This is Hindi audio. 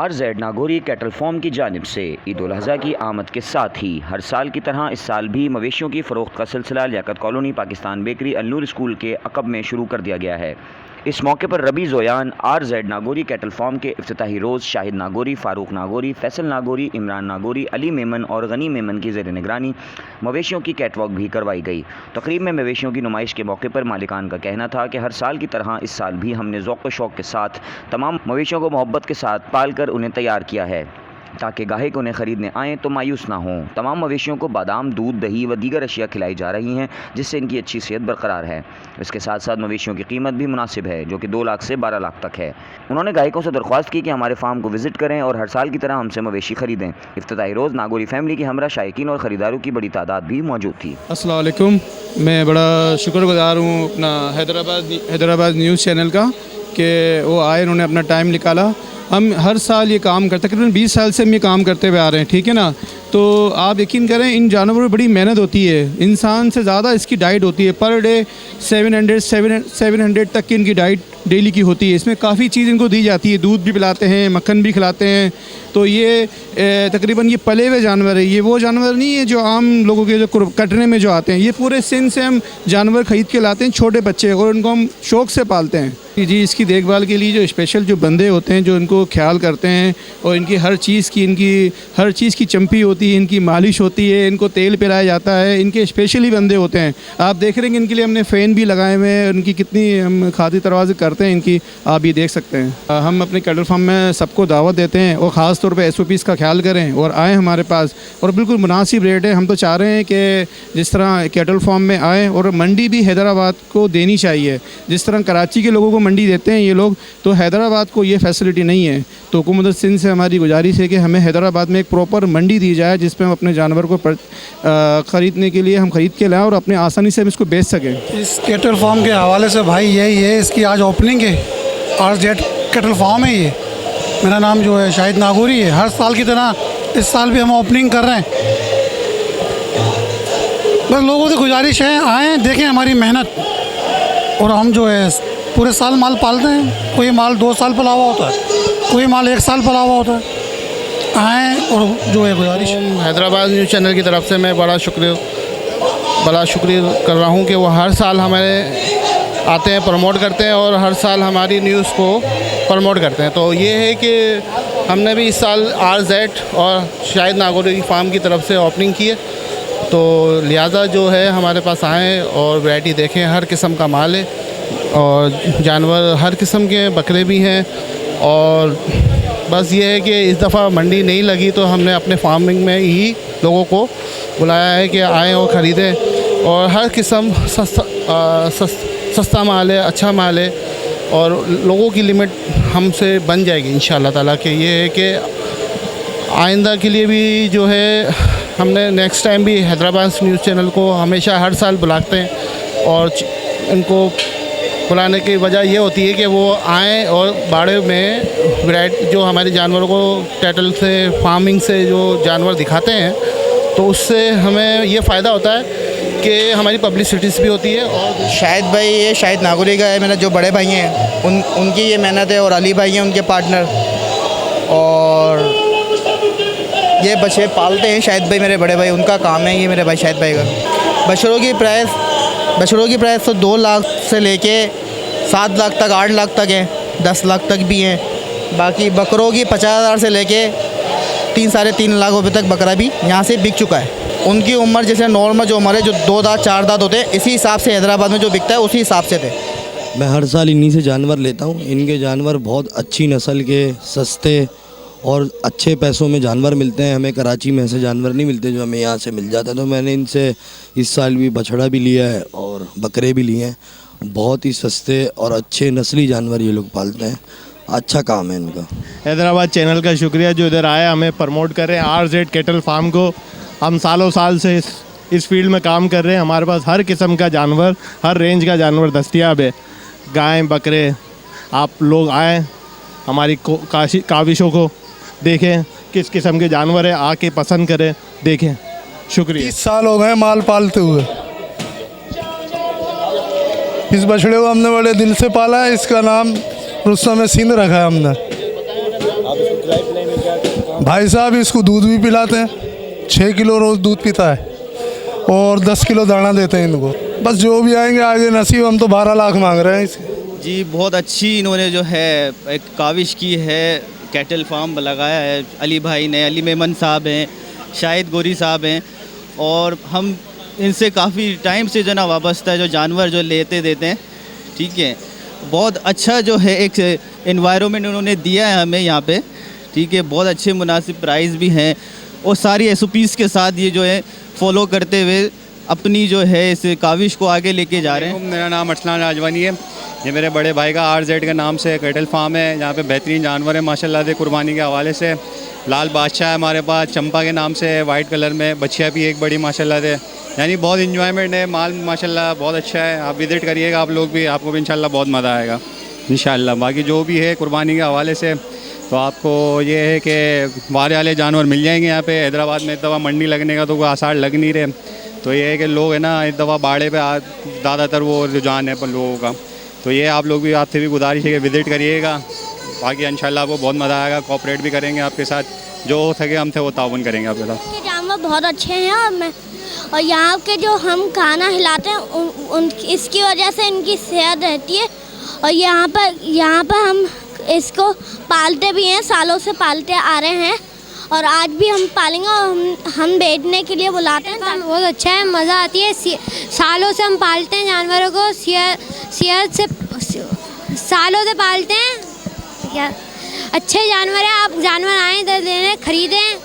RZ नागौरी कैटल फार्म की जानिब से ईद उल अज़हा की आमद के साथ ही हर साल की तरह इस साल भी मवेशियों की फ़रोख्त का सिलसिला Liaquat colony Pakistan bakery Al-Noor school के अक़ब में शुरू कर दिया गया है। इस मौके पर रबी ज़ोयान RZ नागौरी कैटल फार्म के इफ्तिताही रोज़ शाहिद नागौरी, फ़ारूक नागौरी, फैसल नागौरी, इमरान नागौरी, अली मेमन और गनी मेमन की ज़ेर निगरानी मवेशियों की कैटवॉक भी करवाई गई। तकरीब में मवेशियों की नुमाइश के मौके पर मालिकान का कहना था कि हर साल की तरह इस साल भी हमने ज़ौक़ व शौक़ के साथ तमाम मवेशियों को मोहब्बत के साथ पाल कर उन्हें तैयार किया है ताकि गाहक उन्हें ख़रीदने आएँ तो मायूस ना हों। तमाम मवेशियों को बादाम, दूध, दही व दीगर अशिया खिलाई जा रही हैं जिससे इनकी अच्छी सेहत बरकरार है। इसके साथ साथ मवेशियों की कीमत भी मुनासिब है जो कि 2 लाख से 12 लाख तक है। उन्होंने गाहकों से दरख्वास्त की कि हमारे फार्म को विज़िट करें और हर साल की तरह हमसे मवेशी ख़रीदें। इफ्तिताही रोज़ नागौरी फैमिली की हमरा शायकीन और ख़रीदारों की बड़ी तादाद भी मौजूद थी। अस्सलाम वालेकुम। मैं बड़ा शुक्रगुज़ार हूँ अपना हैदराबाद न्यूज़ चैनल का कि वो आए, उन्होंने अपना टाइम निकाला। हम हर साल ये काम करते, तकरीबन 20 साल से हम ये काम करते हुए आ रहे हैं, ठीक है ना। तो आप यकीन करें इन जानवरों में बड़ी मेहनत होती है, इंसान से ज़्यादा इसकी डाइट होती है। पर डे 700 तक की इनकी डाइट डेली की होती है। इसमें काफ़ी चीज़ इनको दी जाती है, दूध भी पिलाते हैं, मक्खन भी खिलाते हैं। तो ये तकरीबन ये पले हुए जानवर है, ये वो जानवर नहीं है जो आम लोगों के जो कटने में जो आते हैं। ये पूरे सिंध से हम जानवर ख़रीद के लाते हैं, छोटे बच्चे, और उनको हम शौक़ से पालते हैं। जी, इसकी देखभाल के लिए जो स्पेशल जो बंदे होते हैं जो इनको ख्याल करते हैं और इनकी हर चीज़ की चंपी होती है, इनकी मालिश होती है, इनको तेल पिलाया जाता है, इनके स्पेशली बंदे होते हैं। आप देख रहे हैं इनके लिए हमने फ़ैन भी लगाए हुए हैं, उनकी कितनी हम खातिर तरवाज़ करते हैं इनकी, आप ये देख सकते हैं। हम अपने कैटल फार्म में सबको दावत देते हैं और ख़ास तौर पे SOPs का ख्याल करें और आएँ हमारे पास, और बिल्कुल मुनासिब रेट है। हम तो चाह रहे हैं कि जिस तरह कैटल फार्म में आएँ, और मंडी भी हैदराबाद को देनी चाहिए। जिस तरह कराची के लोगों को मंडी देते हैं ये लोग, तो हैदराबाद को ये फैसिलिटी नहीं है। तो हुकूमत सिंध से हमारी गुजारिश है कि हमें हैदराबाद में एक प्रॉपर मंडी दी जाए जिसमें हम अपने जानवर को ख़रीदने के लिए हम ख़रीद के लाएँ और अपने आसानी से हम इसको बेच सकें। इस कैटल फार्म के हवाले से भाई यही है, इसकी आज ओपनिंग है। RZ कैटल फार्म है ये। मेरा नाम जो है शाहिद नागौरी है। हर साल की तरह इस साल भी हम ओपनिंग कर रहे हैं। बस लोगों से गुजारिश है, आएँ देखें हमारी मेहनत, और हम जो है पूरे साल माल पालते हैं। कोई माल 2 साल पला हुआ होता है, कोई माल 1 साल पला हुआ होता है। आएँ और जो है गुजारिश। हैदराबाद न्यूज़ चैनल की तरफ से मैं बड़ा शुक्रिया कर रहा हूँ कि वो हर साल हमारे आते हैं, प्रमोट करते हैं और हर साल हमारी न्यूज़ को प्रमोट करते हैं। तो ये है कि हमने भी इस साल RZ और शाहिद नागौरी फार्म की तरफ से ओपनिंग की है, तो लिहाजा जो है हमारे पास आएँ और वैरायटी देखें। हर किस्म का माल है और जानवर हर किस्म के, बकरे भी हैं। और बस ये है कि इस दफ़ा मंडी नहीं लगी तो हमने अपने फार्मिंग में ही लोगों को बुलाया है कि आएँ और ख़रीदें। और हर किस्म सस्ता माल है, अच्छा माल है, और लोगों की लिमिट हमसे बन जाएगी इंशाअल्लाह ताला। कि ये है कि आइंदा के लिए भी जो है हमने नेक्स्ट टाइम भी हैदराबाद न्यूज़ चैनल को हमेशा हर साल बुलाते हैं, और इनको बुलाने की वजह ये होती है कि वो आएँ और बाड़े में वैरायटी जो हमारे जानवरों को कैटल से, फार्मिंग से जो जानवर दिखाते हैं, तो उससे हमें ये फ़ायदा होता है कि हमारी पब्लिसिटीज़ भी होती है। और शाहिद भाई, ये शाहिद नागौरी का है, मेरा जो बड़े भाई हैं उनकी ये मेहनत है, और अली भाई हैं उनके पार्टनर, और ये बच्चे पालते हैं शाहिद भाई मेरे बड़े भाई, उनका काम है ये मेरे भाई शाहिद भाई का। बछड़ों की प्राइस तो 2 लाख से लेके 7 लाख तक, 8 लाख तक है, 10 लाख तक भी हैं। बाकी बकरों की 50,000 से लेके 3 साढ़े 3 लाख रुपए तक बकरा भी यहाँ से बिक चुका है। उनकी उम्र जैसे नॉर्मल जो उम्र है, जो 2 दांत 4 दांत होते हैं, इसी हिसाब से हैदराबाद में जो बिकता है उसी हिसाब से थे। मैं हर साल इन्हीं से जानवर लेता हूँ। इनके जानवर बहुत अच्छी नस्ल के, सस्ते और अच्छे पैसों में जानवर मिलते हैं। हमें कराची में ऐसे जानवर नहीं मिलते जो हमें यहाँ से मिल जाता है। तो मैंने इनसे इस साल भी बछड़ा भी लिया है और बकरे भी लिए हैं। बहुत ही सस्ते और अच्छे नस्ली जानवर ये लोग पालते हैं। अच्छा काम है इनका। हैदराबाद चैनल का शुक्रिया जो इधर आया हमें प्रमोट कर रहे हैं RZ कैटल फार्म को। हम सालों साल से इस फील्ड में काम कर रहे हैं। हमारे पास हर किस्म का जानवर, हर रेंज का जानवर दस्तियाब है। गाय, बकरे, आप लोग आएँ, हमारी काविशों को देखें, किस किस्म के जानवर है, आके पसंद करें, देखें। शुक्रिया। 30 साल हो गए माल पालते हुए। इस बछड़े को हमने बड़े दिल से पाला है। इसका नाम रुस्तम सिंध रखा है हमने। भाई साहब इसको दूध भी पिलाते हैं, 6 किलो रोज़ दूध पीता है और 10 किलो दाना देते हैं इनको। बस जो भी आएंगे आगे नसीब, हम तो 12 लाख मांग रहे हैं इसके। जी बहुत अच्छी इन्होंने जो है एक काविश की है, कैटल फार्म लगाया है अली भाई ने, अली मेमन साहब हैं, शाहिद गोरी साहब हैं, और हम इनसे काफ़ी टाइम से जो ना वाबस्ता है, जो जानवर जो लेते देते हैं, ठीक है। बहुत अच्छा जो है एक एनवायरनमेंट उन्होंने दिया है हमें यहाँ पे, ठीक है। बहुत अच्छे मुनासिब प्राइस भी हैं और सारी SOPs के साथ ये जो है फॉलो करते हुए अपनी जो है इस काविश को आगे लेके जा रहे हैं। मेरा नाम अरसलान राजवानी है। ये मेरे बड़े भाई का RZ के नाम से कैटल फार्म है। यहाँ पे बेहतरीन जानवर है माशाल्लाह से, कुर्बानी के हवाले से। लाल बादशाह है हमारे पास, चंपा के नाम से है, वाइट कलर में। बच्चियाँ भी एक बड़ी माशाल्लाह से, यानी बहुत इंजॉयमेंट है। माल माशाल्लाह बहुत अच्छा है। आप विज़िट करिएगा आप लोग भी, आपको भी इंशाल्लाह बहुत मज़ा आएगा इंशाल्लाह। बाकी जो भी है कुर्बानी के हवाले से तो आपको ये है कि बाहर वाले जानवर मिल जाएंगे यहाँ पे। हैदराबाद में इस दफ़ा मंडी लगने का तो कोई आसार लग नहीं रहे, तो ये है कि लोग है ना इस दफ़ा बाड़े पे ज़्यादातर वो रुझान है पर लोगों का। तो ये आप लोग भी, आपसे भी गुजारिश है कि विज़िट करिएगा। बाकी इंशाल्लाह आपको बहुत मज़ा आएगा, कोऑपरेट भी करेंगे आपके साथ, जो हो सके हमसे वो ताउन करेंगे आपके साथ। ये जानवर बहुत अच्छे हैं और यहाँ के जो हम खाना खिलाते हैं इसकी वजह से इनकी सेहत रहती है। और यहाँ पर हम इसको पालते भी हैं, सालों से पालते आ रहे हैं और आज भी हम पालेंगे और हम बेचने के लिए बुलाते हैं। बहुत अच्छा है, मज़ा आती है। सालों से हम पालते हैं जानवरों को, सेहत से सालों से पालते हैं। क्या अच्छे जानवर हैं, आप जानवर आएँ इधर लेने, ख़रीदें।